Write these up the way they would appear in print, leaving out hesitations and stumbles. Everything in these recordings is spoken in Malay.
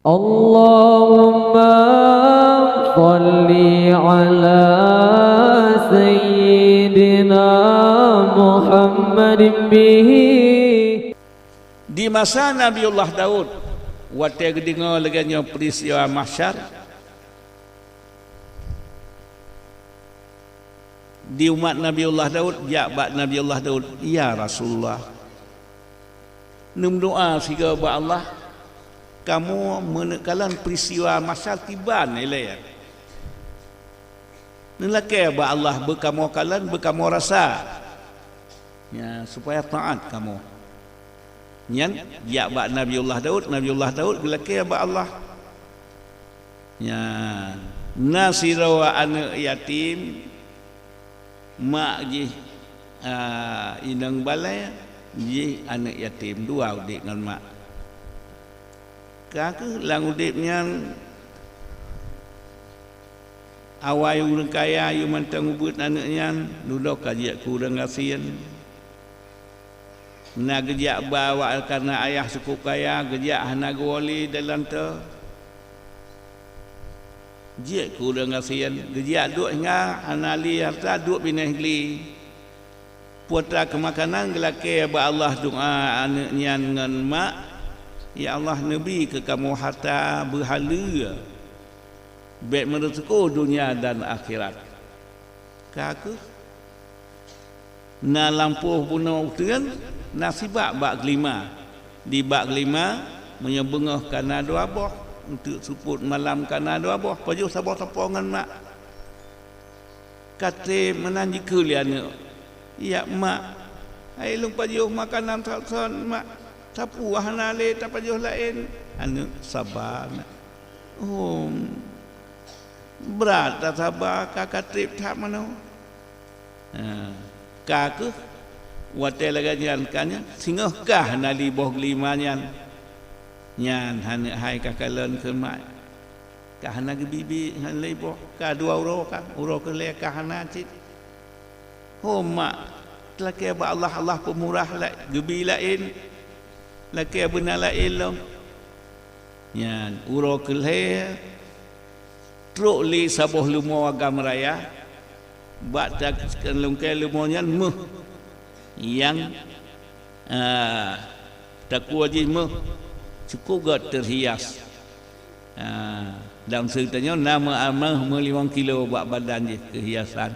Allahumma salli ala Sayyidina Muhammadin bihi. Di masa Nabiullah Daud, waktu dengar leganya peristiwa mahsyar, di umat Nabiullah Daud, jabat Nabiullah Daud, ya Rasulullah, num doa siga ba Allah, kamu menekalan peristiwa mahsyar tiba nilai. Nelakai ba Allah berkamu kalan berkamu rasa, ya supaya taat kamu. Nyan jabat Nabiullah Daud gelakai ba Allah. Ya nasirawa anak yatim mak ji inang balai ji anak yatim dua udik dengan mak kak lang udik nyan awai urang kaya yu mantang ubut anak nyan duduk kajiak kurang kasihan na gejak bawa karena ayah cukup kaya gejak hana wali dalam tu jek kurang kasihan gejak duk hingga anali harta duk binahli putra kemakanan gelake ba Allah doa anak nyan dengan mak ya Allah nabi ke kamu harta berhala baik merezeku dunia dan akhirat kaku na lampuh bunuh utuan nasibak bak kelima di bak kelima menyebengah kana dua boh untuk suput malam kana dua boh paju sabah tapongan mak kate menanji kulian ya mak ai lung paju makanan salson mak sapu wahana le ta paju lain anu sabar oh berat tak sabar kakak trip tak mana kaku watel lagan kannya singah kah nali boh lima nyan hana hai kakalan ke mak kah hana ke bibi han lei boh ka dua uro ke le kah hana cit ho mak telake ba Allah pemurah la gebi lain lake benar lain long nyan uro ke le truk li saboh lumo agam raya bak tak lungkai lumo nyan meh yang tak wajib meh cukup gak terhias dalam ceritanya nama amah 5 kilo buat badan je kehiasan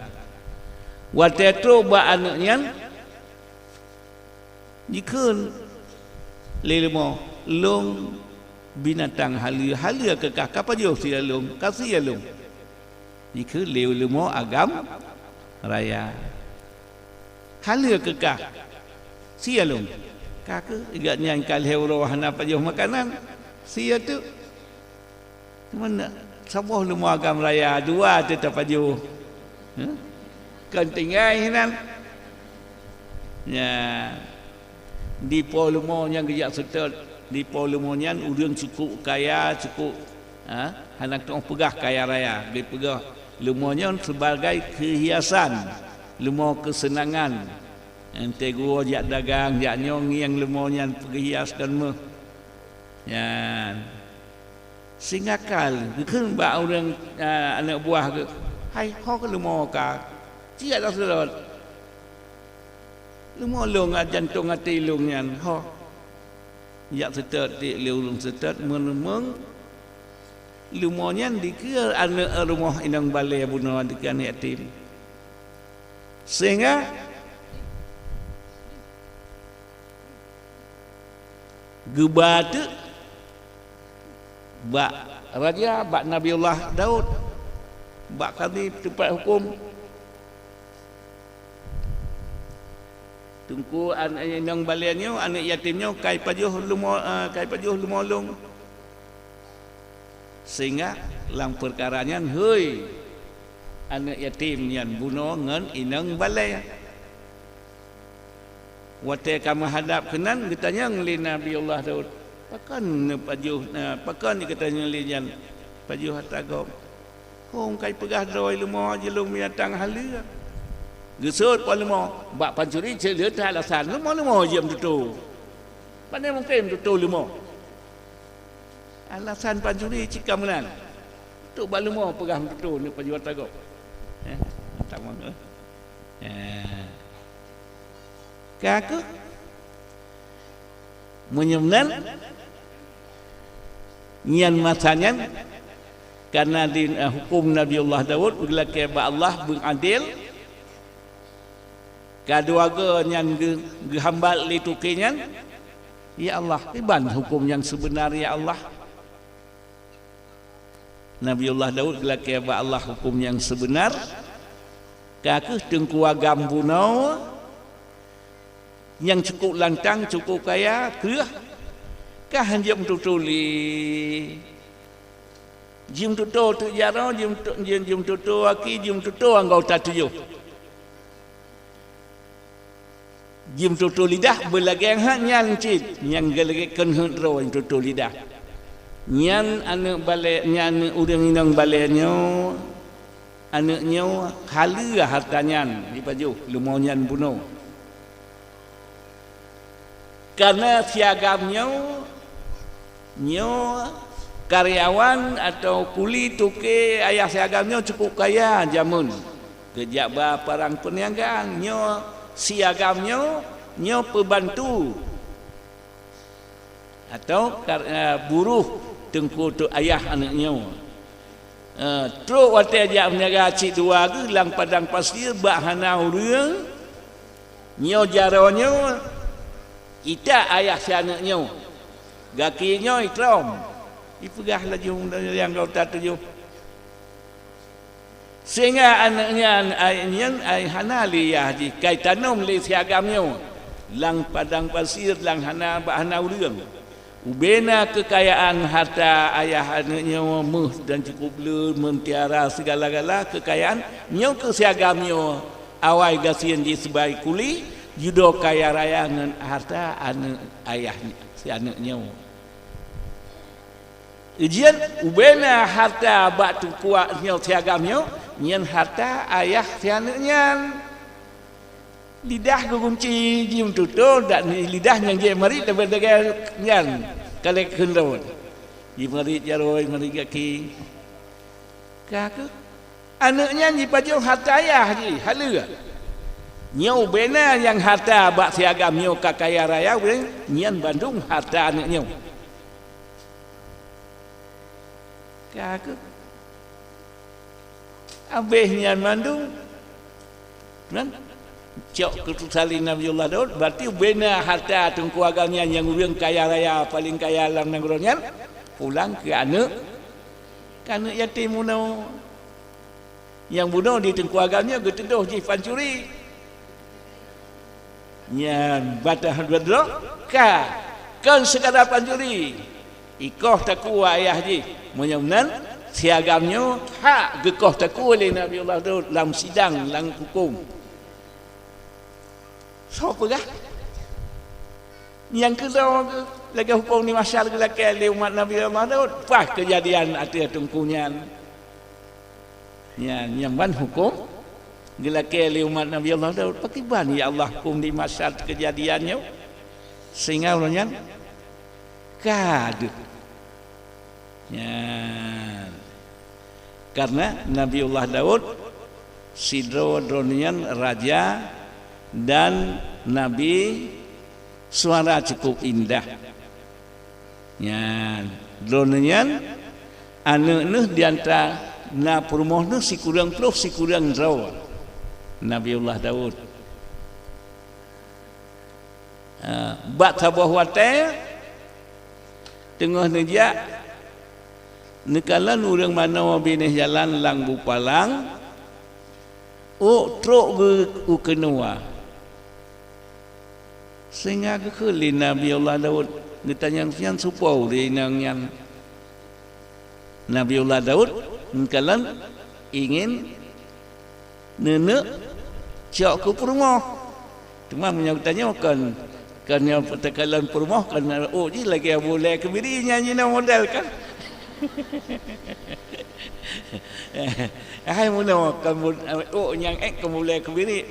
waktu itu buat anaknya jikun lelemo long binatang halia kekah kapal jauh si long kasih long jikun lelemo agam raya halia kekah sia long kakak igaknya kal hero hana pajah makanan sia tu mana sabuh lumu agam raya dua tetap paju kan tinggal hinan ya di polumo yang gejak setel di polumo yang urang cukup kaya cukup anak tong pegah kaya raya di pegah lumonya sebagai kehiasan lumo kesenangan ente gua jak dagang jak nyong yang lumonya perhias dan meh ya singakal keun ba orang anak buah ke hai ho ke lumo ka cia dah selot lumo long jantung hati long nyan ho jak setet ti long setet meneng lumonya dikir anak rumah inang balai bunuh dikan yatim sehingga gebat bak raja bak Nabiullah Daud bak kami tempat hukum tungku anak yang baliannya anak yatimnya kai pajuh lumolong sehingga lang perkaranya hei anak yatim yang bunuh ngan inang balai waktu kamu hadap kenan ditanya ngeli Nabiullah Daud pakan pajuh pakan ditanya ngeli pajuh hatagom hong kai pegah doi lumo jelung binatang halia gesut pa lumo bak pancuri celeu ta alasan lumo jem tu pandai mungkin tu lumo alasan pancuri cikam menan. Tu balu mau pegang betul ni pajuan tagok. Tak mau. Kaku menyemnan nyan masanyan karena di hukum Nabiullah Daud bila ke Allah beradil kaduaga nyan gehambal li tukinyan ya Allah iban hukum yang sebenar ya Allah. Nabiullah Daud bila ke Allah hukum yang sebenar kakeh tengku agam bunau yang cukup lantang cukup kaya kerah kah jam tutuli jim tuto tu jaro jim tuto aki jim tuto angau tatuyo jim tuto lidah belageng hak nyan cit yang gelege kenhut ro jim tuto lidah nyan anu bale nyan urang inang balenyo anaknya halia hartanya di baju lumau nyan bunuh karena siagamnya nyo karyawan atau kuli tuke ayah siagamnya cukup kaya jamun kejaba perang perniagaan nyo siagamnya nyo pembantu atau buruh tengku tu ayah anaknya teruk waktu ajak menjaga cik dua ke lang padang pasir bahana urang nyo jaronyo ita ayah si anaknya gakinya ikram ipegah lagi yang kau tak tuju sehingga anaknya ayah hanali ya di kaitanum li siagamnya lang padang pasir lang bahana urang ubena kekayaan harta ayah anaknya meh dan cukup le mentiara segala-gala kekayaan nyo kesiagamnya awai gasien di sebagai kuli judo kaya raya dengan harta anak ayah si anaknya ujian ubena harta batu kuat nyo siagamnya nyen harta ayah si anaknya lidah kekunci jim tutul dan lidah yang dia mari daripada nyan kalek hendawan jim mari jaroi mari gaki kaku anaknya di pajau harta ayah ji halu nyau bena yang harta bak siagam nyau kakaya raya nyan Bandung harta anaknya kaku abeh nyan Bandung kan cok ketusalin Nabiullah Daud berarti bena harta tengku agamnya yang urang kaya raya paling kaya lang nangronyan pulang ke anak yatim munau yang bunuh di tengku agamnya getedoh ji pancuri nyan batah bedro ka kan sekadar pancuri ikoh taku ayah ji menyamnan siagamnya hak gekoh taku oleh Nabiullah Daud dalam sidang dalam hukum siapa kah? Yang kedua lagi hukum ni masyarakat lelaki oleh umat Nabi Allah Daud. Wah kejadian ada tungkunya. Yang ban hukum lelaki oleh umat Nabi Allah Daud. Pakai ban ya Allah hukum di masyarakat kejadiannya. Sehingga ulunnya kadu. Karena Nabi Allah Daud sidro dronian raja dan Nabi suara cukup indah. Nyan, dronenyan anak di antara na perumohna si kurang prof si kurang raw. Nabiullah Daud. Bak tabah wate tengah nejak nekalan urang mana bineh jalan lang bupalang truk ke kenua sehingga ke Nabi Allah Daud ditanya yang supau di yang Nabi Allah Daud kalian ingin nenek cak ke perumah cuma menyautannya kan yang kalian perumah kan ji lagi boleh kebiri nyanyi na model kan hai muna kamu yang kamu boleh kebiri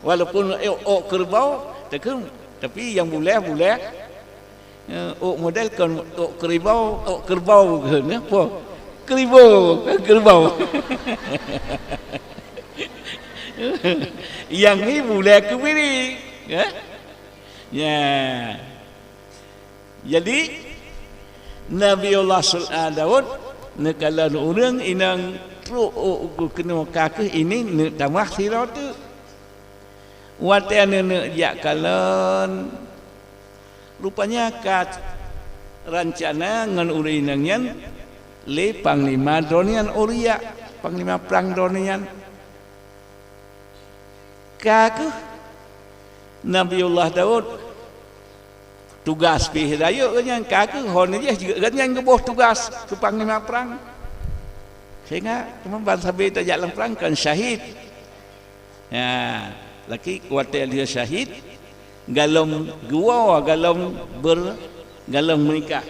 walaupun kerbau tapi yang boleh ok model kon ok kerbau ke ne apa kerbau yang ni mulai kebiri ya jadi Nabiullah Daud nekalan orang inang truk kena kaki ini tambah sirah tu watan ne jak kalan rupanya kat rancana ngan urinangan le panglima donian uria panglima perang donian kaku Nabiullah Daud tugas pi hidayah kan kaku hon dia juga kan ngeboh tugas ke panglima perang sehingga teman bangsa be tak jalan perang kan syahid ya laki kuatir dia syahid galom gua galom menikah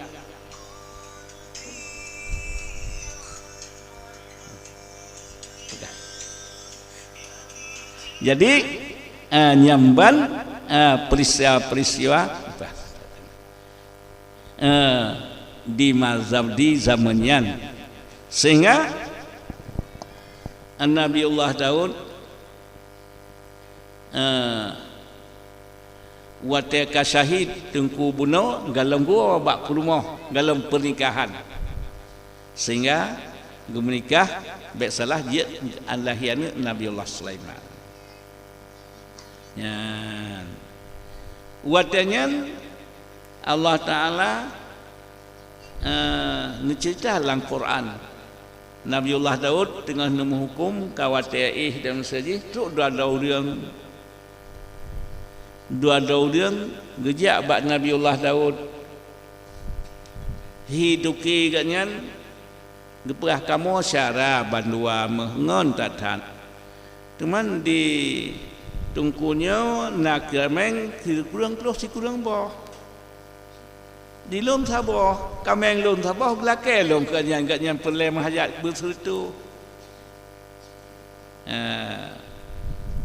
jadi nyamban peristiwa di mazhab di zamannya sehingga Nabiullah Daud wateka syahid tengku bunuh galam gua bak rumah galam pernikahan sehingga menikah baik salah dia alahiana Nabiullah Sulaiman ya watanya Allah Ta'ala cerita dalam Quran Nabiullah Daud tengah nemu hukum kawataih dan saja tu dua orang gejak bak Nabiullah Daud hiduki ganyan geperah kamu syara bandua mengon tatan teman di tungkunya nak kameng kurang terus si kurang boh di lom saboh kameng lom saboh belakang lom ganyan perle mahajat bersetu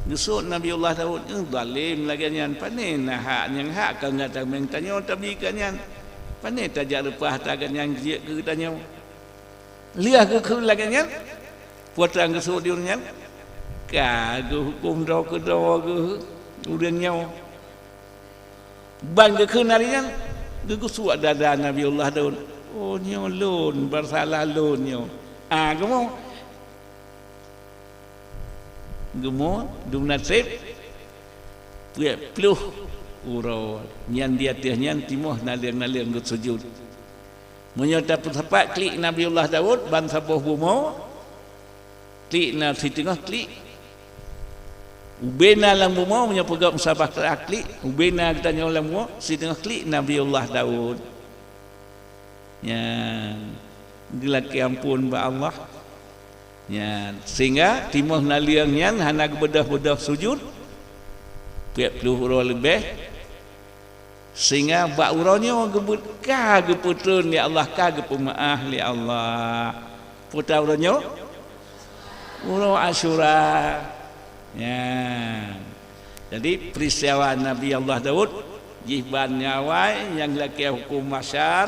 Nusuk Nabiullah Daud zalim lagi nyan panen hak yang hak kan ngata meng tanya tapi kanyan panen tajak lepah tagan yang dia ke tanya liah ke lagi nyan putrang kesuk dia nyan ka hukum do ke udan nyau ban ke kenarian ke suak dada Nabiullah Daud oh nyo lon bersalah lon nyo gemo dum nasib pluh uro nyan dia teh nyan timoh naliang gut sujud menyata tepat klik Nabiullah Daud ban saboh bumo klik na si tengah klik ubena lang bumo punya pegak musabah klik ubena kita nyolam bumo si tengah klik Nabiullah Daud nyan gelak ampun ba Allah ya sehingga timah naliangnya hana bedah-bedah sujud 30 orang lebih sehingga bak uranya gebut ka geputun ya Allah ka gepemaah li Allah putra uranya urang Asyura ya jadi peristiwa Nabi Allah Daud jihban nyawai yang laki hukum masyar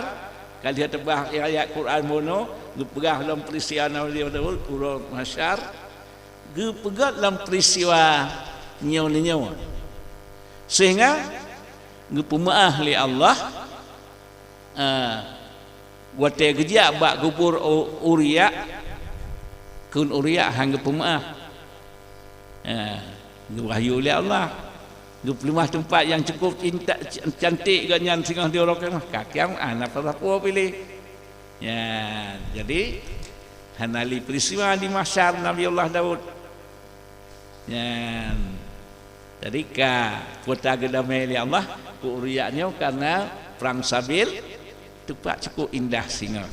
kali tebah ayat Quran mono gepegah dalam peristiwa Nabi Daud urang masyar gepegah dalam peristiwa nyaw sehingga gepemaah li Allah wate geja bak kubur Uria kun Uria hang gepemaah wahyu li Allah geplemah tempat yang cukup cantik ganyan singah diorok kakiam anak apa pilih ya jadi hanali peristiwa di masyar Nabiullah Daud ya jadi ka kota gedamai li Allah ku uriaknya karena perang Sabil tempat cukup indah singa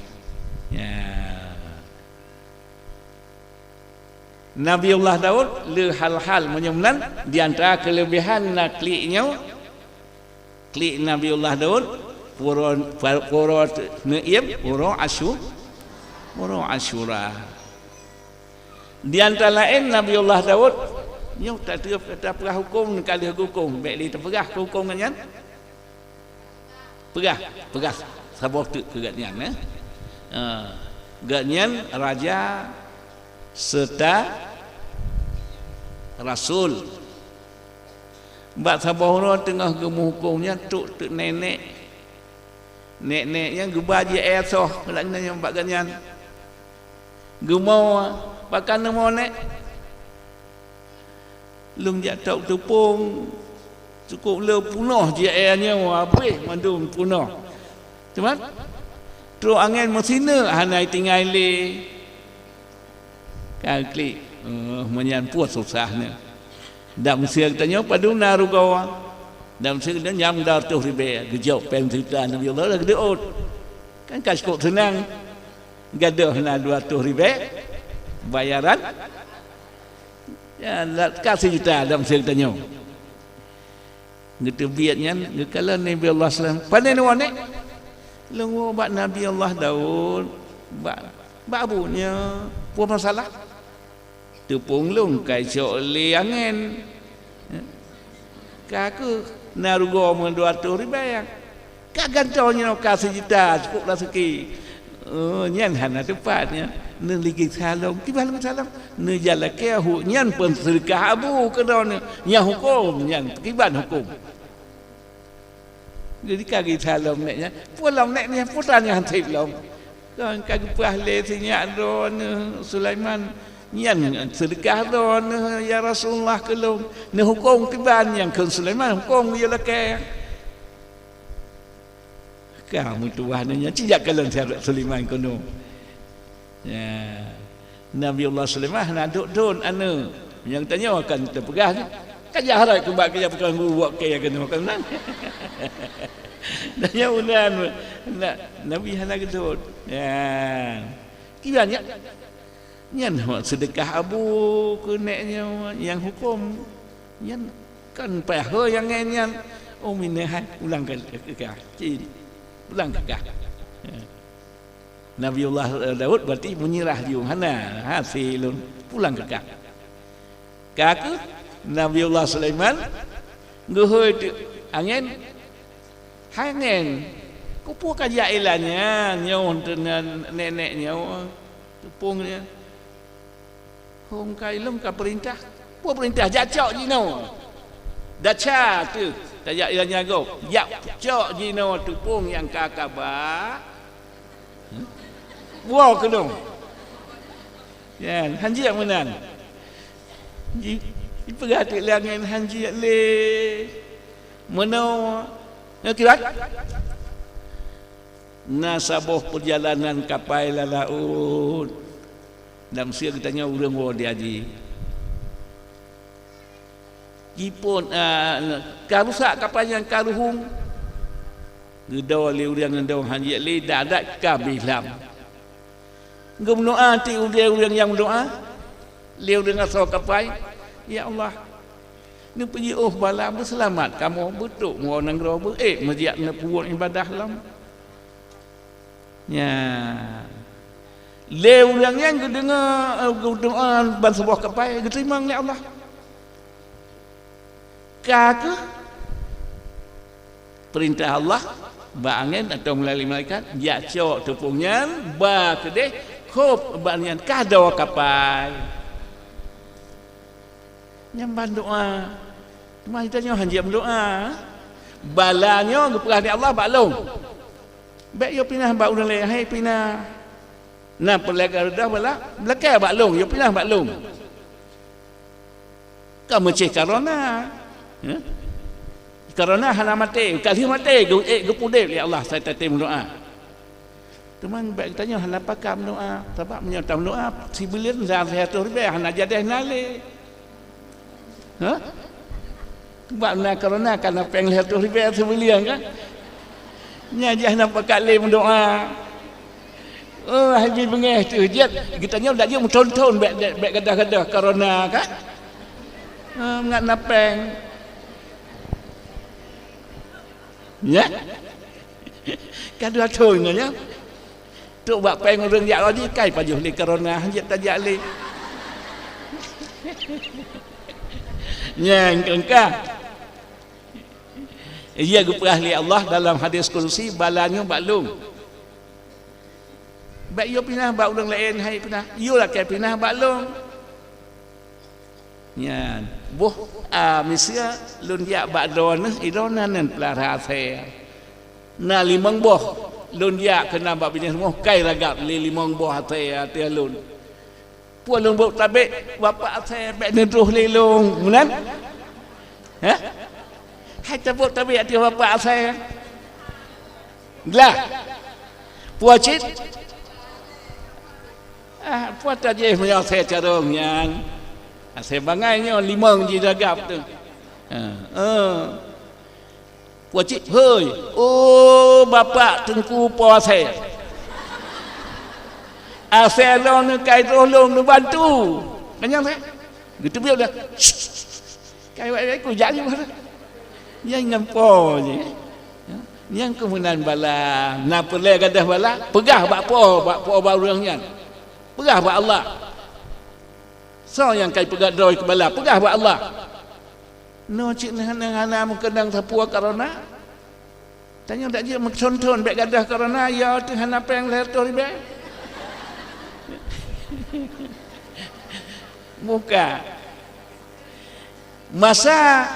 ya Nabiullah Daud le hal-hal menyemlan di antara kelebihan kliknya klik Nabiullah Daud pura naib pura Asyura di antara lain Nabiullah Daud nyo tak terap kata perah hukum kali hukum baik li terperah hukum kan Pegas sabah tu ke gatnian gatnian raja serta rasul bak sabah orang tengah gemu hukumnya tuk nenek yang gebaji asoh laknanya bak gatnian gemau pakan mau nek lung jak tok tepung cukup le punah je airnya habis mandum punah cuma terus angin mesina hanai tinggal le kali menyan puas susahnya dam siang tanya padu naru gawa dam siang dan nyam dar tu ribe gejau pen cerita Nabi Allah gede ot kan kaskok senang gadah na 200 ribe bayaran ya kasih juta dam siang tanya gitu biatnya kalau Nabi Allah sallam pandai wane lengo bak Nabi Allah Daud bak abunya puas masalah tepung lung kai sok le angin kaku narugo men 200 ribu yang ka gantonya kasih juta cukup lah seki nyan hana tepatnya ne ligi salam kibal salam ne jala ke hu nyan pun sedekah abu kedone nya hukum nyan kiban hukum jadi kaki salam neknya pulang neknya putranya hantip lom kan kaki pahle sinya don Sulaiman nyan sedekah don ya Rasulullah kelum ne hukum kiban yang ke Sulaiman hukum ya lake kamu tuannya tidak kalian Sulaiman kono ya Nabi Allah Sulaiman nak duk anu yang tanya akan terpegah kan jahat ke bak ke bukan buat ke kena makan dan yang unan Nabi hana gedut ya kiranya nyan sedekah abu ke neknya yang hukum nyan kan payah yang nyan minah ulang ke ulang ke Nabiullah Daud berarti menyerah di hana hasilun pulang ke kaku Nabiullah Sulaiman ngehoi angin kupu kajailannya nyaw dengan neneknya tepungnya hong kai lem ka perintah jacok jino dacha tu tajailannya go jacok jino tepung yang kakaba wow kedong ya hanji yang menan perhati langit hanji le menau kira nasabah perjalanan kapal laut dalam siang tanya urang wo dia ji jipun karusak kapal yang karuhung gedau le urang ndau hanji le dadak kabilam ngum doa ti urang yang doa le urang asal kapal ya Allah ni pergi bala berselamat kamu betul mau nang ro majak na puan ibadah lam ya le urang yang dengar doa ban sebuah kapal diterima oleh Allah kata perintah Allah ba angin atau melalui malaikat ya cok tepungnya ba kedeh khop banyan kado kapal nyamban doa cuma ditanya hanjam doa balanya keperani Allah baklong baik yo pinah bak urang lain hai pinah na perlega dah bala belakang baklong yo pinah baklong kamu cek corona corona hana mate kali mate go pudel ya Allah saya tetap doa teman baik tanya hana pakam doa sebab menyatam doa si bilian zat tu ribe hana jadah nale Bak na corona kana peng lihat tu ribe sebelian kan. Nya jah nampak kali mendoa. Haji bengeh tu jet kita nya dak je tonton bek gadah-gadah corona kan. Ngat napeng. Ya. Kadua thôi nya. Tu bak peng urang jak lagi kai pajuh li corona jet tajak li. Nyang kengka Ia geperah li Allah dalam hadis kursi balanya baklum. Baik yo pindah bak orang lain hai pindah. Yo lah ke pindah baklum. Nyan, boh misia lun dia bak don idonan pelara saya. Na limang boh lun dia kena bak bini semua kai ragap li limang boh saya tia lun. Puan lun bok tabik bapa saya bak neduh li lung. Munan? Ha? Hai tabuk tabik ati bapa saya. Lah. Puan cit. Puan tajih menyau saya carung yang saya bangainya limang je ragap tu. Puan cit, hoi. Oh, bapa tengku puan saya. Saya long kai tolong bantu. Kenyang saya. Gitu biar dah. Kai aku jangan mana. Yang nampo je. Yang kemudian bala, na pelai gadah bala, pegah bak po barangnya. Pegah bak Allah. So yang kai pegah doi ke bala, pegah bak Allah. No cik hana mengkenang sapua karena tanya tak je menconton bek gadah karena ya tu hana peng letor bek. Bukan. Masa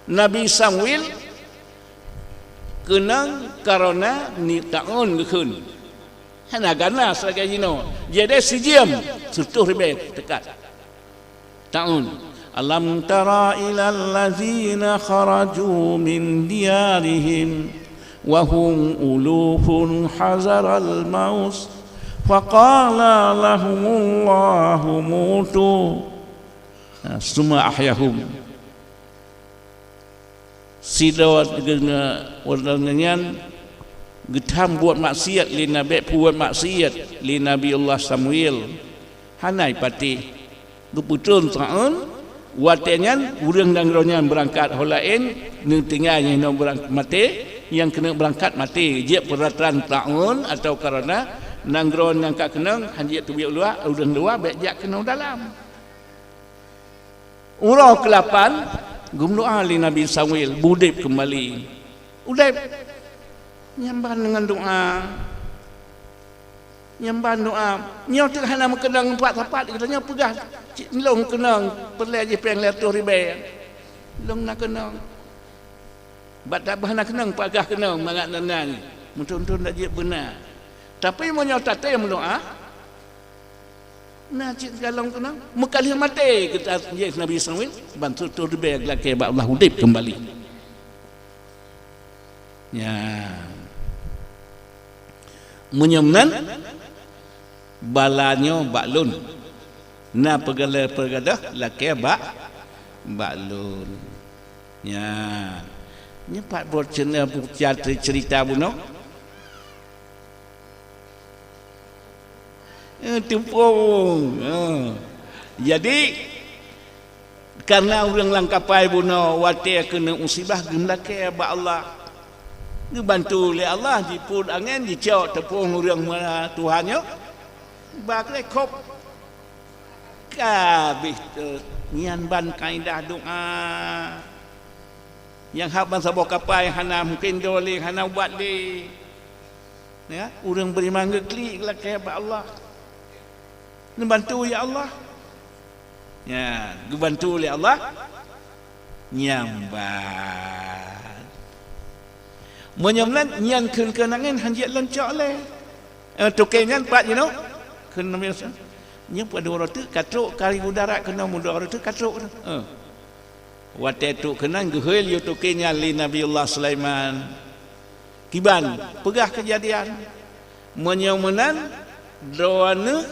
Nabi Samuel kenang karena ni taun gekun. Hana ganas lagi jino. Jadi sijiam sutuh ribe dekat. Taun. Alam tara ilal ladzina kharaju min diyarihim wa hum ulufun hazaral maus faqala lahumullahu mutu summa ahyahum. Sidawat warnanyan getam buat maksiat li nabi buat maksiat li Nabi Allah Samuel hanai pati geputun taun watenyan urang dan ronyan berangkat holain nu tinggalnya no berangkat mati yang kena berangkat mati je peraturan taun atau karena nangron yang kak kenang hanjit tu biak luar urang luar baik jak kena dalam urang ke-8 gumdoa li Nabi Samuel budip kembali udip nyamban dengan doa nyamban doa nyo tu hana menkenang empat-empat katanya pegah long kenang perle je peng letuh ribe long nak kenang bat tak bahana kenang pagah kenang mangat nanan muntun dak je benar tapi mo nyo tate mendoa na cik galong kenang mekalih mati kata Nabi Samuel bantu tu ribe laki ba Allah udip kembali ya menyemnan balanyo baklun na pergadah laki baklun ya nyepat buat cerita buno tumpung jadi karena orang langkapai buno wate kena musibah gemlake ba Allah dibantu oleh Allah dipun angin dicok tepung orang mana Tuhannya bakle kop kabeh nyan ban kaidah doa yang hak bangsa bawa kapai hana mungkin doleh hana buat le ya orang beriman geklik lah kayak Allah dibantu ya Allah ya dibantu oleh Allah nyambat menyamlan nyan kenangan hanjat lancak le tukengan pat you know kena biasa nyap pada orang tu katruk kari udara kena muda orang tu katruk wate tu kenang gehel yo tukenya li Nabiullah Sulaiman kiban pegah kejadian menyamanan doana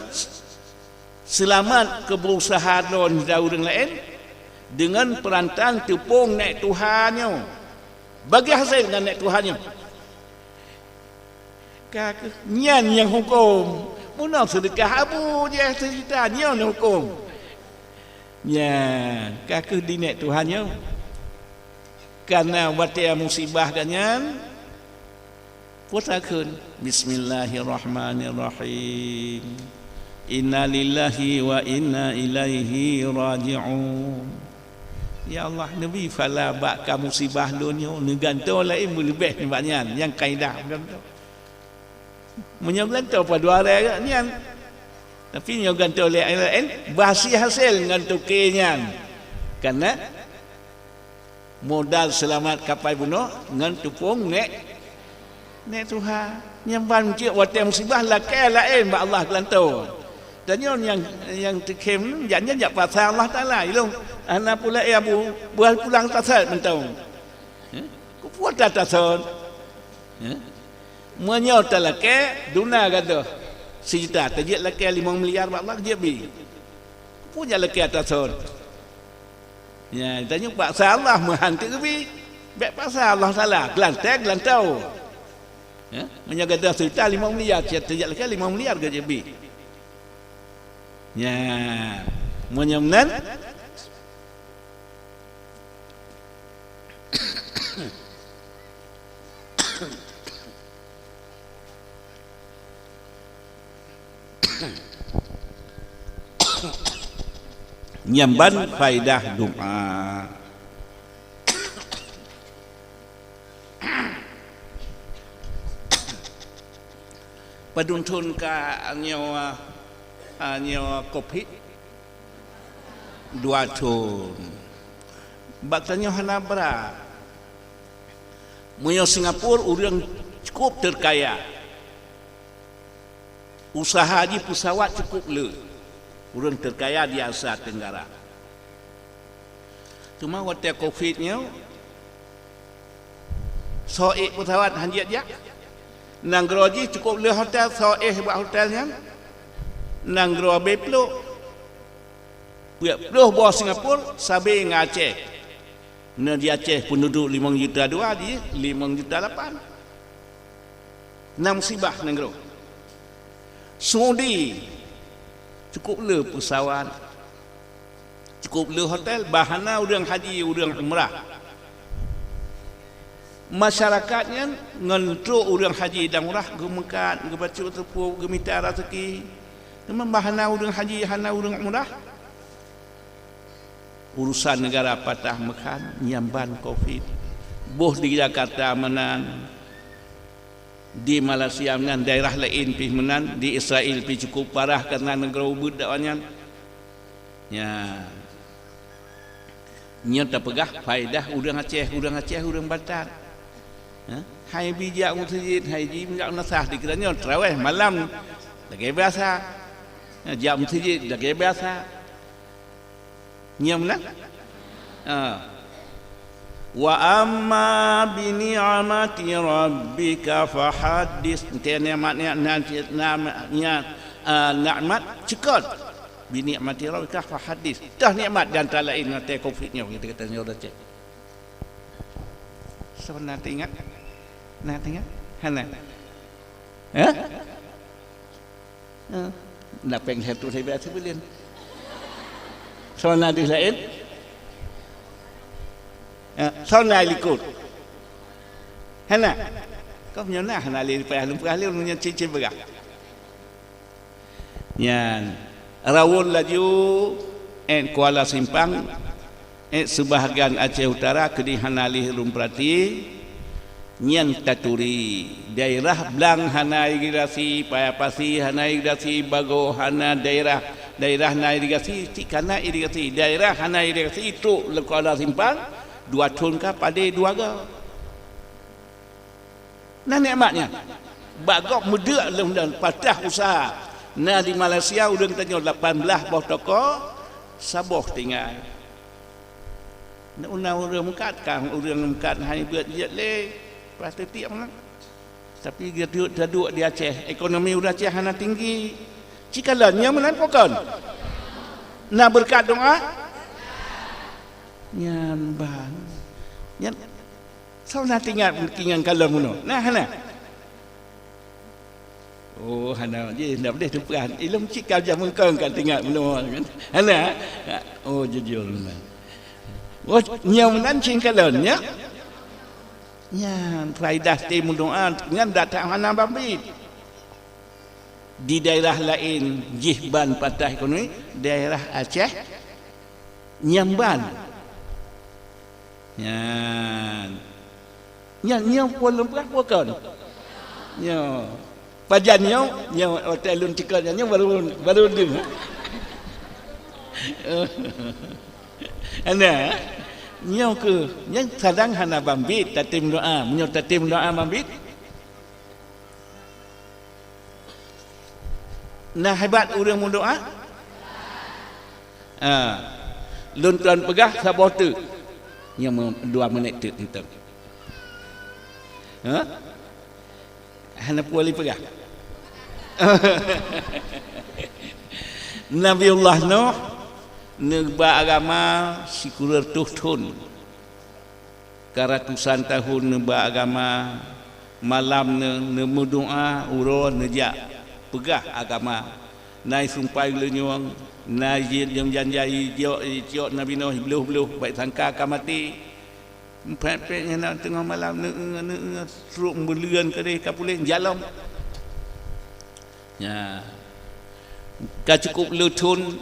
selamat keberusahaan don daurang lain dengan perantan tepung naik Tuhannya bagi hasil dengan naik Tuhannya kak nyan yang hukum munaf sedekah abu je cerita nyan hukum ya kak di naik Tuhannya karena watia musibah ganyan putakun bismillahirrahmanirrahim inna lillahi wa inna ilaihi raji'un Ya Allah, Nabi fala ba'ka musibah dunia negantau lain lebih ni banyak yang kaedah ganto. Menyogantau pada dua hari nian. Tapi nyogantau lain bahasi hasil ngantu kenyan. Karena modal selamat kapal bunuh ngantu pung nek Tuhan nyamban cik watem musibah lakai lain ba Allah gelantau. Dan yang terkem jangan jak pasal Allah Taala ilung ana pula abu bual pulang tasal mentau. Ku puat tasal. Menyo talake duna gadoh sejuta tajik lakai 5 miliar ba Allah dia bi. Punya lakai tasal. Ya tanya pasal Allah menghantar bi. Baik pasal Allah Taala gelantau. Menjaga dah sejuta 5 miliar tajik lakai 5 miliar gaji bi. Ya, menyemnan nyamban faidah doa. Paduntun ka nyawa kopi 2 tahun baktanya hanabra munyo Singapura urang cukup terkaya usaha di pesawat cukup le urang terkaya di Asia Tenggara cuma waktu Covid-nya soek pesawat hanjat jak nanggroji cukup le hotel soek buat hotelnya nanggro beplo puluh bawah Singapura sabe ngaceh na di Aceh penduduk 5 juta 2 di 5 juta 8 enam musibah nanggro Saudi cukup le pesawat cukup le hotel bahana urang haji urang umrah masyarakatnya ngentruk urang haji dan umrah gemekat gebacu tepu gemita rezeki memang bahana urang haji hana urang umrah urusan negara patah mekan nyamban Covid boh di Jakarta menan di Malaysia menan daerah lain pi menan di Israel pi cukup parah kerana negara ubud dakwanya ya nya tak pegah faedah urang Aceh urang Batak hai bijak masjid hai ji bijak nasah dikiranya tarawih malam lagi biasa jam masjid dah kayak biasa nyamna wa amma bi ni'mati rabbika fahaddis nikmatnya nikmat cekot bi ni'mati rabbika fahaddis dah nikmat dan tak lain nanti Covid-nya kita katanya udah cek sebenarnya ingat hana nak pengen satu saya biasa belian soal nadis lain soal likut hana kau punya nah hana li pahal punya cincin berah yan rawon laju Kuala Simpang sebahagian Aceh Utara kedi hanali rumprati nyan taturi daerah Blang hana irigasi Payapasi hana irigasi Bago hana daerah hana irigasi Cikana irigasi daerah hana irigasi itu Kuala Simpang 2 tahun ka pada 2 ga nah nikmatnya bagok muda dan patah usaha nah di Malaysia udah tanya 18 bawah toko saboh tinggal nak urang mengkat kang urang mengkat hai buat dia le pasti tiap mana tapi dia duduk di Aceh ekonomi udah Aceh hana tinggi cikalanya menan pokon nak berkat doa nyan bang nyan sauna tinggal kingan kalau muno nah hana oh hana je ndak boleh tupuan ilmu cikal jam mengkong kan tinggal muno kan hana oh jujur man oh nyam nan cingkalonnya nyan faidah timun doa ngan datang hana bambit di daerah lain Jihban patah ekonomi daerah Aceh nyamban Nya pun berapa kan? Nya pajannya nya hotel lun tikanya nya baru ding. Ana nya ke nya sadang hana bambit tatim doa, nya tatim doa bambit. Nah hebat orang mu doa. Lun tuan pegah sabar tu. Nya 2 minit tu kita. Hana puali pegah. Nabiullah Nuh negba agama sikurar tuhun. Karatusan tahun negba agama malam nemu doa uro nejak pegah agama. Nai sumpai lenyong, nai yang janjai jiok Nabi Nuh beluh baik sangka akan mati. Pek-peknya nak tengah malam seruk berlian ke dia kapulih jalan. Ya. Ka cukup lutun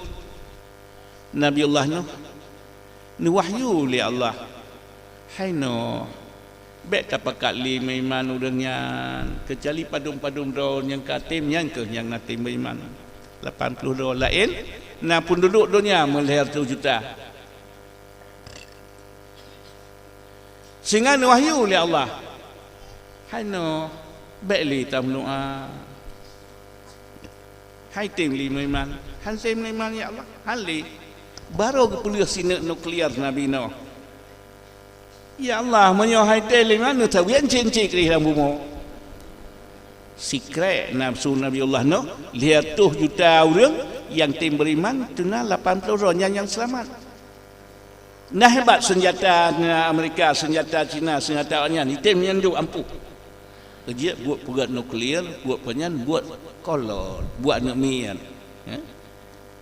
Nabiullah Nuh. Ni wahyu li Allah. Hai Nuh. Bek tapakat li meiman udangnya kecuali padum-padum daun yang katim yang ke yang natim meiman 80 daun lain na pun duduk dunia melihar 1 juta. Sehingga ni wahyu li Allah. Hai Nuh, bek li tam doa. Hai tim li meiman, han tim meiman ya Allah. Han li baru kepulih sinak nuklear Nabi Nuh. Ya Allah, menyo hai tim li mana tawian cincik di dalam bumi. Sikret nafsu Nabiullah Nuh, lihat 7 juta orang yang tim beriman, tuna 80 orang yang selamat. Nah hebat senjata Amerika, senjata Cina, senjata Anya ni tim yang duk ampuh. Kerja buat pegat nuklear, buat penyan, buat kolor, buat nukmian.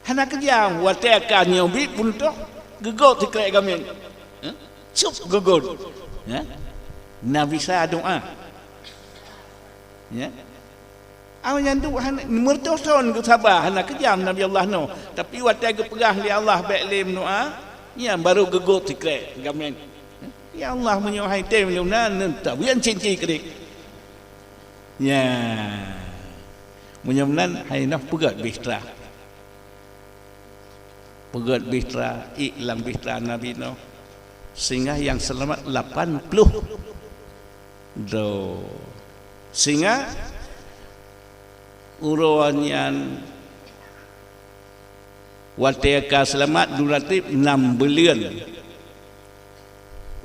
Hana kerja, watekan yang bit pun tu, gegot tiklek gamin. Cup gegot. Nabi saya doa. Awak yang tu mertoson ke sabar, hana kerja Nabi Allah no. Tapi watekan pegah li Allah baik lim doa. Ya baru gegot tiklek gamin. Ya Allah menyohai tem leuna tak wian cinci kedik. Ya. Munyamnan hai nak pegat bihtra. Pegat bihtra, iklang bihtra Nabi Nuh. Sehingga yang selamat 80 do. Sehingga uruan wateka selamat duratip 6 bilion.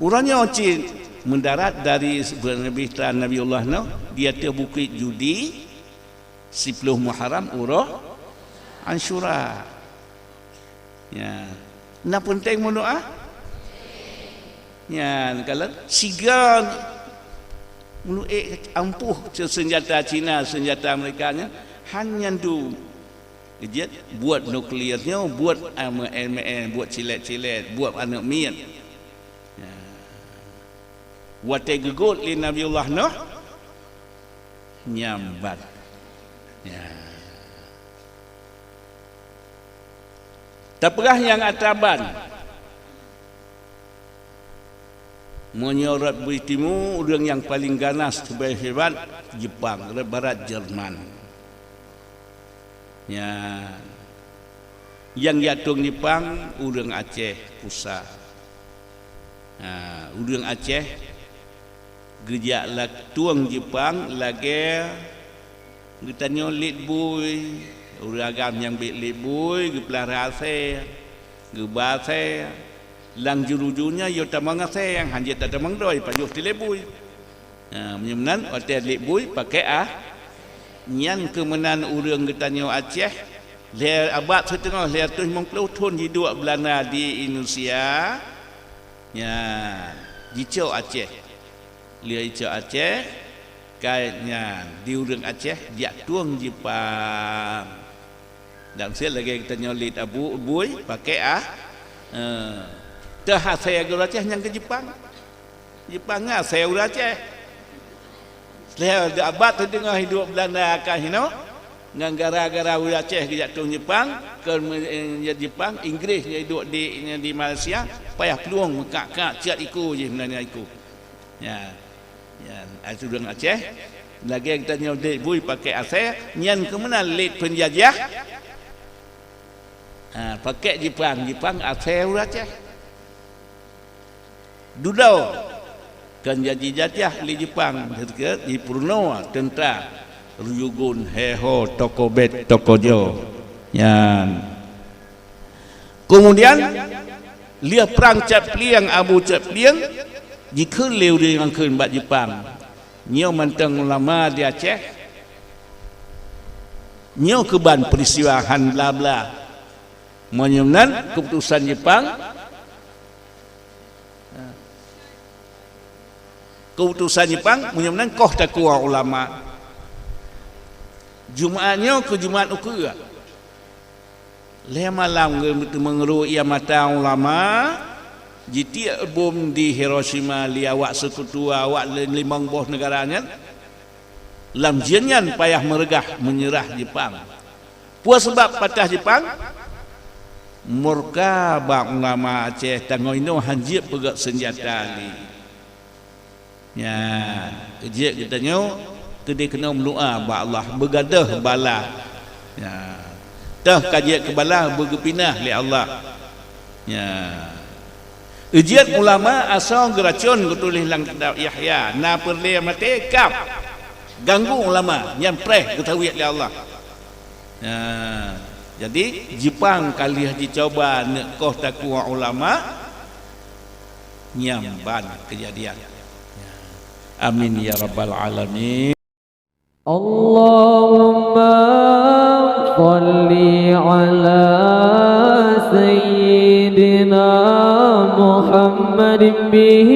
Urangnya ocin mendarat dari bihtra Nabiullah Nuh, dia ke bukit judi 10 Muharram urah Ashura. Ya. Nak penting mendoa? Ya, kalau sigan ampuh senjata Cina, senjata Amerikanya hanya tu Ejit buat nuklearnya, buat MN, buat cilet-cilet, buat anak mian. Watai gegut li Nabiullah Nuh nyambat. Taperah yang ataban menyorot beritimu orang yang paling ganas terbaik hebat Jepang, Barat Jerman. Ya, yang jatuh Jepang urang Aceh pusat. Urang Aceh gejak lah tuang Jepang lagi ditanya lit boy urang agam yang bit lit boy gepelara se gebase lang jurujunya yo tamang se yang hanya tak tamang doi payuh ti lit boy. Menyemnan hotel lit boy pakai nyan kemenan urang getanyo Aceh le abad setengah le 150 tahun hidup Belanda di Indonesia ya dicau Aceh le dicau Aceh kayaknya di urang Aceh dia tuang Jepang dan saya lagi getanyo lit abu boy pakai dah saya urang Aceh yang ke Jepang saya urang Aceh. Lepas abad tengah hidup Belanda kan, ngan gara-gara wi Aceh ke jatuh Jepang ke Jepang Inggeris dia duduk di Malaysia payah peluang kak ciat iku je sebenarnya iku ya itu dengan Aceh lagi kita nyodek bui pakai Aceh nyan ke mana late penjajah pakai Jepang Aceh wi Aceh dudau kan jadi jajah di Jepang di Purno tentara Ryugun Heho Tokobet Tokojo yan kemudian lia perang Cepliang Abu Cepliang jika leu dia yang keun bat Jepang nyau manteng ulama di Aceh nyau keban peristiwa han bla bla menyemnan keputusan Jepang menyemnan koh takwa ulama Jumaatnya ke Jumaat ukura. Le malam ke mengeru ia mata ulama. Jiti bom di Hiroshima li awak sekutu awak limang boh negaranya. Lam jenyan payah meregah menyerah Jepang. Puas sebab patah Jepang. Murka bak ulama Aceh tangoino hanjib pegak senjata li. Ya, kejik kita nyo dia kena melua ba Allah bergadah bala ya dah kajian ke bala bergepinah li Allah ya ujian ulama asal geracun ketulis lang kitab Yahya na perle mate kap ganggu ulama yang preh ketahui li Allah ya jadi Jepang kali dicoba nak koh takwa ulama nyamban kejadian ya. Amin ya rabbal alamin. اللهم صل على سيدنا محمد به